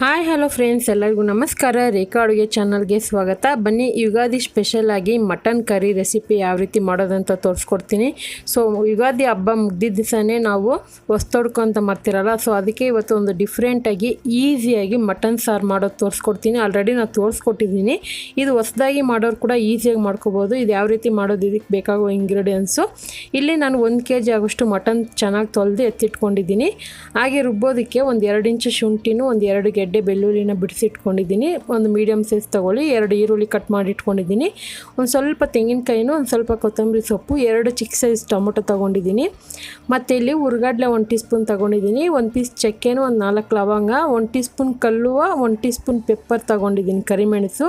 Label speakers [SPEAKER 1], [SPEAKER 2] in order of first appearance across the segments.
[SPEAKER 1] Hi hello friends, ಎಲ್ಲರಿಗೂ ನಮಸ್ಕಾರ. ರೇಖಾ ಅಡುಗೆ ಚಾನಲ್ಗೆ ಸ್ವಾಗತ. ಬನ್ನಿ, ಯುಗಾದಿ ಸ್ಪೆಷಲ್ ಆಗಿ ಮಟನ್ ಕರಿ ರೆಸಿಪಿ ಯಾವ ರೀತಿ ಮಾಡೋದಂತ ತೋರಿಸ್ಕೊಡ್ತೀನಿ. ಸೊ ಯುಗಾದಿ ಹಬ್ಬ ಮುಗ್ದಿದ್ದ ದಿವಸನೇ ನಾವು ಹೊಸ್ತೊಡ್ಕೊ ಅಂತ ಮಾಡ್ತಿರಲ್ಲ, ಸೊ ಅದಕ್ಕೆ ಇವತ್ತು ಒಂದು ಡಿಫ್ರೆಂಟಾಗಿ ಈಸಿಯಾಗಿ ಮಟನ್ ಸಾರು ಮಾಡೋದು ತೋರಿಸ್ಕೊಡ್ತೀನಿ. ಆಲ್ರೆಡಿ ನಾನು ತೋರಿಸ್ಕೊಟ್ಟಿದ್ದೀನಿ. ಇದು ಹೊಸದಾಗಿ ಮಾಡೋರು ಕೂಡ ಈಸಿಯಾಗಿ ಮಾಡ್ಕೋಬೋದು. ಇದು ಯಾವ ರೀತಿ ಮಾಡೋದು, ಇದಕ್ಕೆ ಬೇಕಾಗೋ ಇಂಗ್ರೀಡಿಯೆಂಟ್ಸು ಇಲ್ಲಿ ನಾನು 1 kg ಆಗೋಷ್ಟು ಮಟನ್ ಚೆನ್ನಾಗಿ ತೊಳೆದು ಎತ್ತಿಟ್ಕೊಂಡಿದ್ದೀನಿ. ಹಾಗೆ ರುಬ್ಬೋದಕ್ಕೆ ಒಂದು 2 ಇಂಚು ಶುಂಠಿನೂ, ಒಂದು 2 ಗೆಡ್ಡೆ ಬೆಳ್ಳುಳ್ಳಿನ ಬಿಡಿಸಿಟ್ಕೊಂಡಿದ್ದೀನಿ. ಒಂದು ಮೀಡಿಯಮ್ ಸೈಜ್ ತೊಗೊಳ್ಳಿ. 2 ಈರುಳ್ಳಿ ಕಟ್ ಮಾಡಿ ಇಟ್ಕೊಂಡಿದ್ದೀನಿ. ಒಂದು ಸ್ವಲ್ಪ ತೆಂಗಿನಕಾಯಿನೂ, ಒಂದು ಸ್ವಲ್ಪ ಕೊತ್ತಂಬರಿ ಸೊಪ್ಪು, 2 ಚಿಕ್ಕ ಸೈಜ್ ಟೊಮೊಟೊ ತೊಗೊಂಡಿದ್ದೀನಿ. ಮತ್ತು ಇಲ್ಲಿ ಹುರ್ಗಡ್ಲೆ 1 ಟೀ ಸ್ಪೂನ್ ತೊಗೊಂಡಿದ್ದೀನಿ. 1 ಪೀಸ್ ಚಕ್ಕೆನೂ, ಒಂದು 4 ಲವಂಗ, 1 ಟೀ ಸ್ಪೂನ್ ಕಲ್ಲುವ, 1 ಟೀ ಸ್ಪೂನ್ ಪೆಪ್ಪರ್ ತೊಗೊಂಡಿದ್ದೀನಿ, ಕರಿಮೆಣಸು.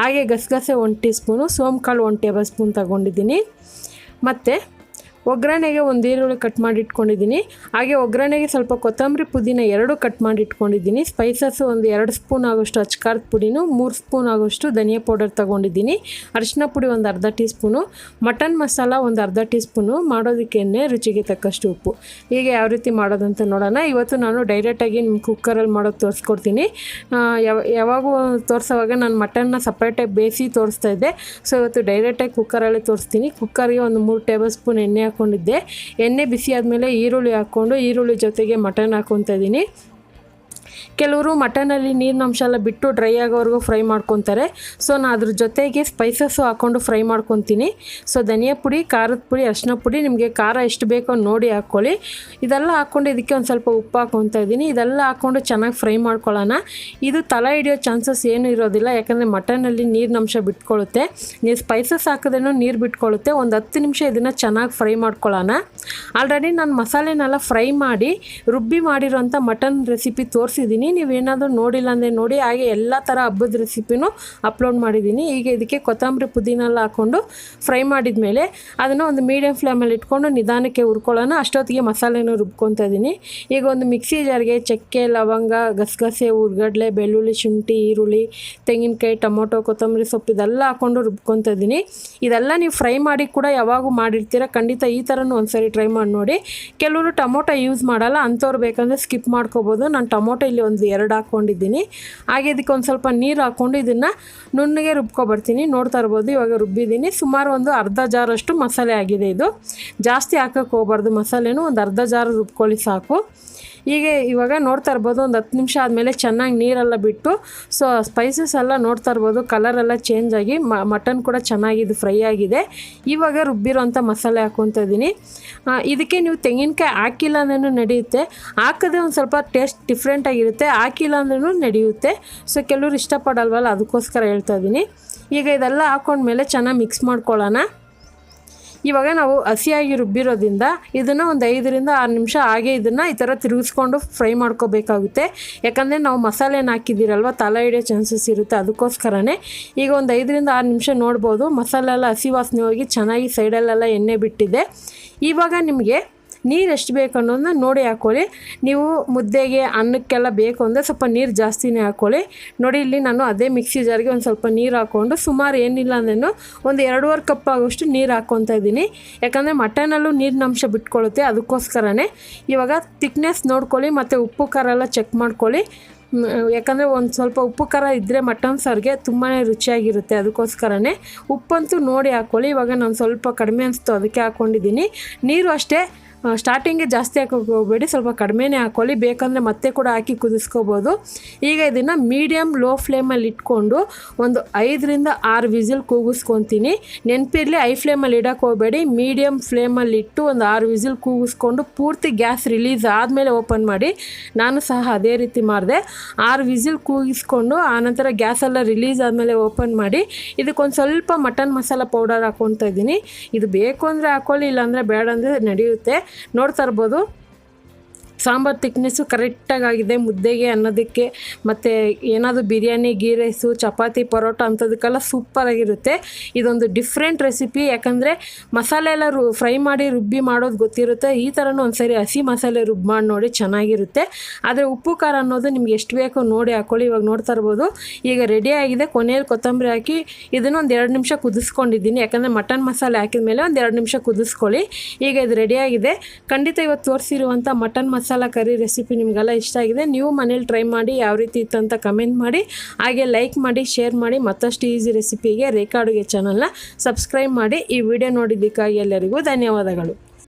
[SPEAKER 1] ಹಾಗೆ ಗಸಗಸೆ 1 ಟೀ ಸ್ಪೂನು, ಸೋಂಕಾಳು 1 ಟೇಬಲ್ ಸ್ಪೂನ್ ತೊಗೊಂಡಿದ್ದೀನಿ. ಮತ್ತು ಒಗ್ಗರಣೆಗೆ ಒಂದು ಈರುಳ್ಳಿ ಕಟ್ ಮಾಡಿ ಇಟ್ಕೊಂಡಿದ್ದೀನಿ. ಹಾಗೆ ಒಗ್ಗರಣೆಗೆ ಸ್ವಲ್ಪ ಕೊತ್ತಂಬರಿ ಪುದೀನ 2 ಕಟ್ ಮಾಡಿ ಇಟ್ಕೊಂಡಿದ್ದೀನಿ. ಸ್ಪೈಸಸ್ ಒಂದು 2 ಸ್ಪೂನ್ ಆಗೋಷ್ಟು ಅಚ್ಕಾರದ ಪುಡಿನೂ, 3 ಸ್ಪೂನ್ ಆಗೋಷ್ಟು ಧನಿಯಾ ಪೌಡರ್ ತೊಗೊಂಡಿದ್ದೀನಿ. ಅರಿಶಿನ ಪುಡಿ ಒಂದು ಅರ್ಧ ಟೀ ಸ್ಪೂನು, ಮಟನ್ ಮಸಾಲ ಒಂದು ಅರ್ಧ ಟೀ ಸ್ಪೂನು, ಮಾಡೋದಕ್ಕೆ ಎಣ್ಣೆ, ರುಚಿಗೆ ತಕ್ಕಷ್ಟು ಉಪ್ಪು. ಹೀಗೆ ಯಾವ ರೀತಿ ಮಾಡೋದಂತ ನೋಡೋಣ. ಇವತ್ತು ನಾನು ಡೈರೆಕ್ಟಾಗಿ ನಿಮ್ಮ ಕುಕ್ಕರಲ್ಲಿ ಮಾಡೋದು ತೋರಿಸ್ಕೊಡ್ತೀನಿ. ಯಾವಾಗೂ ತೋರಿಸೋವಾಗ ನಾನು ಮಟನ್ನ ಸಪ್ರೇಟಾಗಿ ಬೇಯಿಸಿ ತೋರಿಸ್ತಾ ಇದ್ದೆ. ಸೊ ಇವತ್ತು ಡೈರೆಕ್ಟಾಗಿ ಕುಕ್ಕರಲ್ಲೇ ತೋರಿಸ್ತೀನಿ. ಕುಕ್ಕರ್ಗೆ ಒಂದು 3 ಟೇಬಲ್ ಸ್ಪೂನ್ ಎಣ್ಣೆ ಹಾಕ್ಕೊಂಡಿದ್ದೆ. ಎಣ್ಣೆ ಬಿಸಿ ಆದಮೇಲೆ ಈರುಳ್ಳಿ ಹಾಕ್ಕೊಂಡು, ಈರುಳ್ಳಿ ಜೊತೆಗೆ ಮಟನ್ ಹಾಕ್ಕೊತಾ ಇದ್ದೀನಿ. ಕೆಲವರು ಮಟನಲ್ಲಿ ನೀರಿನಂಶ ಎಲ್ಲ ಬಿಟ್ಟು ಡ್ರೈ ಆಗೋವರೆಗೂ ಫ್ರೈ ಮಾಡ್ಕೊತಾರೆ. ಸೊ ನಾನು ಅದ್ರ ಜೊತೆಗೆ ಸ್ಪೈಸಸ್ಸು ಹಾಕ್ಕೊಂಡು ಫ್ರೈ ಮಾಡ್ಕೊತೀನಿ. ಸೊ ಧನಿಯಾ ಪುಡಿ, ಖಾರದ ಪುಡಿ, ಅರಿಶಿನ ಪುಡಿ, ನಿಮಗೆ ಖಾರ ಎಷ್ಟು ಬೇಕೋ ನೋಡಿ ಹಾಕ್ಕೊಳ್ಳಿ. ಇದೆಲ್ಲ ಹಾಕ್ಕೊಂಡು ಇದಕ್ಕೆ ಒಂದು ಸ್ವಲ್ಪ ಉಪ್ಪು ಹಾಕ್ಕೊತಾ ಇದ್ದೀನಿ. ಇದೆಲ್ಲ ಹಾಕ್ಕೊಂಡು ಚೆನ್ನಾಗಿ ಫ್ರೈ ಮಾಡ್ಕೊಳ್ಳೋಣ. ಇದು ತಲೆ ಹಿಡಿಯೋ ಚಾನ್ಸಸ್ ಏನೂ ಇರೋದಿಲ್ಲ, ಯಾಕಂದರೆ ಮಟನಲ್ಲಿ ನೀರಿನಂಶ ಬಿಟ್ಕೊಳ್ಳುತ್ತೆ. ನೀವು ಸ್ಪೈಸಸ್ ಹಾಕಿದ್ರೂ ನೀರು ಬಿಟ್ಕೊಳ್ಳುತ್ತೆ. ಒಂದು 10 ನಿಮಿಷ ಇದನ್ನು ಚೆನ್ನಾಗಿ ಫ್ರೈ ಮಾಡ್ಕೊಳ್ಳೋಣ. ಆಲ್ರೆಡಿ ನಾನು ಮಸಾಲೆನೆಲ್ಲ ಫ್ರೈ ಮಾಡಿ ರುಬ್ಬಿ ಮಾಡಿರೋಂಥ ಮಟನ್ ರೆಸಿಪಿ ತೋರಿಸಿದ್ದೀನಿ. ನೀವೇನಾದರೂ ನೋಡಿಲ್ಲ ಅಂದರೆ ನೋಡಿ. ಹಾಗೆ ಎಲ್ಲ ಥರ ಹಬ್ಬದ ರೆಸಿಪಿನೂ ಅಪ್ಲೋಡ್ ಮಾಡಿದ್ದೀನಿ. ಈಗ ಇದಕ್ಕೆ ಕೊತ್ತಂಬರಿ ಪುದೀನೆಲ್ಲ ಹಾಕ್ಕೊಂಡು ಫ್ರೈ ಮಾಡಿದ ಮೇಲೆ ಅದನ್ನು ಒಂದು ಮೀಡಿಯಮ್ ಫ್ಲೇಮಲ್ಲಿ ಇಟ್ಕೊಂಡು ನಿಧಾನಕ್ಕೆ ಹುರ್ಕೊಳ್ಳೋಣ. ಅಷ್ಟೊತ್ತಿಗೆ ಮಸಾಲೆನೂ ರುಬ್ಕೊತಾ ಇದ್ದೀನಿ. ಈಗ ಒಂದು ಮಿಕ್ಸಿ ಜಾರ್ಗೆ ಚಕ್ಕೆ, ಲವಂಗ, ಗಸಗಸೆ, ಹುರ್ಗಡ್ಲೆ, ಬೆಳ್ಳುಳ್ಳಿ, ಶುಂಠಿ, ಈರುಳ್ಳಿ, ತೆಂಗಿನಕಾಯಿ, ಟೊಮೊಟೊ, ಕೊತ್ತಂಬರಿ ಸೊಪ್ಪು ಇದೆಲ್ಲ ಹಾಕ್ಕೊಂಡು ರುಬ್ಕೊತಾ ಇದ್ದೀನಿ. ಇದೆಲ್ಲ ನೀವು ಫ್ರೈ ಮಾಡಿ ಕೂಡ ಯಾವಾಗೂ ಮಾಡಿರ್ತೀರ, ಖಂಡಿತ ಈ ಥರನೂ ಒಂದ್ಸರಿ ಟ್ರೈ ಮಾಡಿ ನೋಡಿ. ಕೆಲವರು ಟೊಮೊಟೊ ಯೂಸ್ ಮಾಡಲ್ಲ, ಅಂಥವ್ರು ಬೇಕಂದರೆ ಸ್ಕಿಪ್ ಮಾಡ್ಕೋಬೋದು. ನಾನು ಟೊಮೊಟೊ ಇಲ್ಲಿ ಒಂದು 2 ಹಾಕ್ಕೊಂಡಿದ್ದೀನಿ. ಹಾಗೆ ಇದಕ್ಕೆ ಒಂದು ಸ್ವಲ್ಪ ನೀರು ಹಾಕ್ಕೊಂಡು ಇದನ್ನು ನುಣ್ಣಗೆ ರುಬ್ಕೊಬರ್ತೀನಿ. ನೋಡ್ತಾ ಇರ್ಬೋದು, ಇವಾಗ ರುಬ್ಬಿದ್ದೀನಿ. ಸುಮಾರು ಒಂದು ಅರ್ಧ ಜಾರಷ್ಟು ಮಸಾಲೆ ಆಗಿದೆ. ಇದು ಜಾಸ್ತಿ ಹಾಕೋಕ್ಕೆ ಹೋಗ್ಬಾರ್ದು ಮಸಾಲೆನೂ, ಒಂದು ಅರ್ಧ ಜಾರು ರುಬ್ಕೊಳ್ಳಿ ಸಾಕು. ಹೀಗೆ ಇವಾಗ ನೋಡ್ತಾ ಇರ್ಬೋದು, ಒಂದು 10 ನಿಮಿಷ ಆದಮೇಲೆ ಚೆನ್ನಾಗಿ ನೀರೆಲ್ಲ ಬಿಟ್ಟು, ಸೊ ಸ್ಪೈಸಸ್ ಎಲ್ಲ ನೋಡ್ತಾ ಇರ್ಬೋದು ಕಲರೆಲ್ಲ ಚೇಂಜ್ ಆಗಿ ಮಟನ್ ಕೂಡ ಚೆನ್ನಾಗಿದೆ, ಫ್ರೈ ಆಗಿದೆ. ಇವಾಗ ರುಬ್ಬಿರೋಂಥ ಮಸಾಲೆ ಹಾಕ್ಕೊತಾ ಇದ್ದೀನಿ. ಇದಕ್ಕೆ ನೀವು ತೆಂಗಿನಕಾಯಿ ಹಾಕಿಲ್ಲ ಅಂದ್ರೂ ನಡೆಯುತ್ತೆ, ಹಾಕಿದ್ರೆ ಒಂದು ಸ್ವಲ್ಪ ಟೇಸ್ಟ್ ಡಿಫ್ರೆಂಟಾಗಿರುತ್ತೆ. ಹಾಕಿಲ್ಲ ಅಂದ್ರೂ ನಡೆಯುತ್ತೆ. ಸೊ ಕೆಲವರು ಇಷ್ಟಪಡಲ್ವಲ್ಲ, ಅದಕ್ಕೋಸ್ಕರ ಹೇಳ್ತಾ ಇದ್ದೀನಿ. ಈಗ ಇದೆಲ್ಲ ಹಾಕ್ಕೊಂಡ್ಮೇಲೆ ಚೆನ್ನಾಗಿ ಮಿಕ್ಸ್ ಮಾಡ್ಕೊಳ್ಳೋಣ. ಇವಾಗ ನಾವು ಹಸಿಯಾಗಿ ರುಬ್ಬಿರೋದ್ರಿಂದ ಇದನ್ನು ಒಂದು 5 ರಿಂದ 6 ನಿಮಿಷ ಹಾಗೆ ಇದನ್ನು ಈ ಥರ ತಿರುಗಿಸ್ಕೊಂಡು ಫ್ರೈ ಮಾಡ್ಕೋಬೇಕಾಗುತ್ತೆ. ಯಾಕಂದರೆ ನಾವು ಮಸಾಲೆನ ಹಾಕಿದ್ದೀರಲ್ವ, ತಲೆ ಹಿಡಿಯೋ ಚಾನ್ಸಸ್ ಇರುತ್ತೆ, ಅದಕ್ಕೋಸ್ಕರನೇ. ಈಗ ಒಂದು 5 ರಿಂದ 6 ನಿಮಿಷ ನೋಡ್ಬೋದು, ಮಸಾಲೆ ಎಲ್ಲ ಹಸಿ ವಾಸನೆ ಹೋಗಿ ಚೆನ್ನಾಗಿ ಸೈಡಲ್ಲೆಲ್ಲ ಎಣ್ಣೆ ಬಿಟ್ಟಿದೆ. ಇವಾಗ ನಿಮಗೆ ನೀರು ಎಷ್ಟು ಬೇಕು ಅನ್ನೋದನ್ನ ನೋಡಿ ಹಾಕ್ಕೊಳ್ಳಿ. ನೀವು ಮುದ್ದೆಗೆ, ಅನ್ನಕ್ಕೆಲ್ಲ ಬೇಕು ಅಂದರೆ ಸ್ವಲ್ಪ ನೀರು ಜಾಸ್ತಿನೇ ಹಾಕ್ಕೊಳ್ಳಿ. ನೋಡಿ, ಇಲ್ಲಿ ನಾನು ಅದೇ ಮಿಕ್ಸಿ ಜಾರ್ಗೆ ಒಂದು ಸ್ವಲ್ಪ ನೀರು ಹಾಕ್ಕೊಂಡು, ಸುಮಾರು ಏನಿಲ್ಲ ಅಂದ್ರೂ ಒಂದು 2.5 ಕಪ್ ಆಗೋಷ್ಟು ನೀರು ಹಾಕ್ಕೊತಾ ಇದ್ದೀನಿ. ಯಾಕಂದರೆ ಮಟನಲ್ಲೂ ನೀರಿನಂಶ ಬಿಟ್ಕೊಳ್ಳುತ್ತೆ, ಅದಕ್ಕೋಸ್ಕರನೇ. ಇವಾಗ ತಿಕ್ನೆಸ್ ನೋಡ್ಕೊಳ್ಳಿ, ಮತ್ತು ಉಪ್ಪು ಖಾರ ಎಲ್ಲ ಚೆಕ್ ಮಾಡ್ಕೊಳ್ಳಿ. ಯಾಕಂದರೆ ಒಂದು ಸ್ವಲ್ಪ ಉಪ್ಪು ಖಾರ ಇದ್ದರೆ ಮಟನ್ ಸಾರಿಗೆ ತುಂಬಾ ರುಚಿಯಾಗಿರುತ್ತೆ, ಅದಕ್ಕೋಸ್ಕರನೇ. ಉಪ್ಪಂತೂ ನೋಡಿ ಹಾಕ್ಕೊಳ್ಳಿ. ಇವಾಗ ನಾನು ಸ್ವಲ್ಪ ಕಡಿಮೆ ಅನಿಸ್ತು, ಅದಕ್ಕೆ ಹಾಕ್ಕೊಂಡಿದ್ದೀನಿ. ನೀರು ಅಷ್ಟೇ, ಸ್ಟಾರ್ಟಿಂಗ್ಗೆ ಜಾಸ್ತಿ ಹಾಕೋಕೆ ಹೋಗಬೇಡಿ, ಸ್ವಲ್ಪ ಕಡಿಮೆನೇ ಹಾಕ್ಕೊಳ್ಳಿ. ಬೇಕಂದರೆ ಮತ್ತೆ ಕೂಡ ಹಾಕಿ ಕುದಿಸ್ಕೋಬೋದು. ಈಗ ಇದನ್ನು ಮೀಡಿಯಮ್ ಲೋ ಫ್ಲೇಮಲ್ಲಿ ಇಟ್ಕೊಂಡು ಒಂದು 5 ರಿಂದ 6 ವಿಸಿಲ್ ಕೂಗಿಸ್ಕೊತೀನಿ. ನೆನಪಿರಲಿ, ಹೈ ಫ್ಲೇಮಲ್ಲಿ ಇಡೋಕೆ ಹೋಗಬೇಡಿ, ಮೀಡಿಯಮ್ ಫ್ಲೇಮಲ್ಲಿ ಇಟ್ಟು ಒಂದು 6 ವಿಸಿಲ್ ಕೂಗಿಸ್ಕೊಂಡು ಪೂರ್ತಿ ಗ್ಯಾಸ್ ರಿಲೀಸ್ ಆದಮೇಲೆ ಓಪನ್ ಮಾಡಿ. ನಾನು ಸಹ ಅದೇ ರೀತಿ ಮಾಡಿದೆ. 6 ವಿಸಿಲ್ ಕೂಗಿಸ್ಕೊಂಡು ಆನಂತರ ಗ್ಯಾಸೆಲ್ಲ ರಿಲೀಸ್ ಆದಮೇಲೆ ಓಪನ್ ಮಾಡಿ. ಇದಕ್ಕೊಂದು ಸ್ವಲ್ಪ ಮಟನ್ ಮಸಾಲ ಪೌಡರ್ ಹಾಕ್ಕೊತಾ ಇದ್ದೀನಿ. ಇದು ಬೇಕು ಅಂದರೆ ಹಾಕ್ಕೊಳ್ಳಿ, ಇಲ್ಲಾಂದರೆ ಬೇಡ ಅಂದರೆ ನಡೆಯುತ್ತೆ. ನೋಡ್ತಾ ಇರ್ಬೋದು, ಸಾಂಬಾರು ತಿಕ್ನೆಸ್ಸು ಕರೆಕ್ಟಾಗಿದೆ. ಮುದ್ದೆಗೆ, ಅನ್ನೋದಕ್ಕೆ, ಮತ್ತು ಏನಾದರೂ ಬಿರಿಯಾನಿ, ಗೀ ರೈಸು, ಚಪಾತಿ, ಪರೋಟ ಅಂಥದಕ್ಕೆಲ್ಲ ಸೂಪರಾಗಿರುತ್ತೆ. ಇದೊಂದು ಡಿಫ್ರೆಂಟ್ ರೆಸಿಪಿ. ಯಾಕಂದರೆ ಮಸಾಲೆ ಎಲ್ಲ ಫ್ರೈ ಮಾಡಿ ರುಬ್ಬಿ ಮಾಡೋದು ಗೊತ್ತಿರುತ್ತೆ. ಈ ಥರನೂ ಒಂದು ಸರಿ ಹಸಿ ಮಸಾಲೆ ರುಬ್ಬಿ ಮಾಡಿ ನೋಡಿ, ಚೆನ್ನಾಗಿರುತ್ತೆ. ಆದರೆ ಉಪ್ಪು ಖಾರ ಅನ್ನೋದು ನಿಮ್ಗೆ ಎಷ್ಟು ಬೇಕೋ ನೋಡಿ ಹಾಕ್ಕೊಳ್ಳಿ. ಇವಾಗ ನೋಡ್ತಾ ಇರ್ಬೋದು, ಈಗ ರೆಡಿ ಆಗಿದೆ. ಕೊನೆಯಲ್ಲಿ ಕೊತ್ತಂಬರಿ ಹಾಕಿ ಇದನ್ನು ಒಂದು 2 ನಿಮಿಷ ಕುದಿಸ್ಕೊಂಡಿದ್ದೀನಿ. ಯಾಕಂದರೆ ಮಟನ್ ಮಸಾಲೆ ಹಾಕಿದ ಮೇಲೆ ಒಂದು 2 ನಿಮಿಷ ಕುದಿಸ್ಕೊಳ್ಳಿ. ಈಗ ಇದು ರೆಡಿಯಾಗಿದೆ. ಖಂಡಿತ ಇವತ್ತು ತೋರಿಸಿರುವಂಥ ಮಟನ್ ಮಸಾಲೆ ಮಸಾಲ ಕರಿ ರೆಸಿಪಿ ನಿಮಗೆಲ್ಲ ಇಷ್ಟ ಆಗಿದೆ, ನೀವು ಮನೇಲಿ ಟ್ರೈ ಮಾಡಿ ಯಾವ ರೀತಿ ಇತ್ತು ಅಂತ ಕಮೆಂಟ್ ಮಾಡಿ, ಹಾಗೆ ಲೈಕ್ ಮಾಡಿ, ಶೇರ್ ಮಾಡಿ. ಮತ್ತಷ್ಟು ಈಸಿ ರೆಸಿಪಿಗೆ ರೇಖಾ ಅಡುಗೆ ಚಾನಲ್ನ ಸಬ್ಸ್ಕ್ರೈಬ್ ಮಾಡಿ. ಈ ವಿಡಿಯೋ ನೋಡಿದ್ದಕ್ಕಾಗಿ ಎಲ್ಲರಿಗೂ ಧನ್ಯವಾದಗಳು.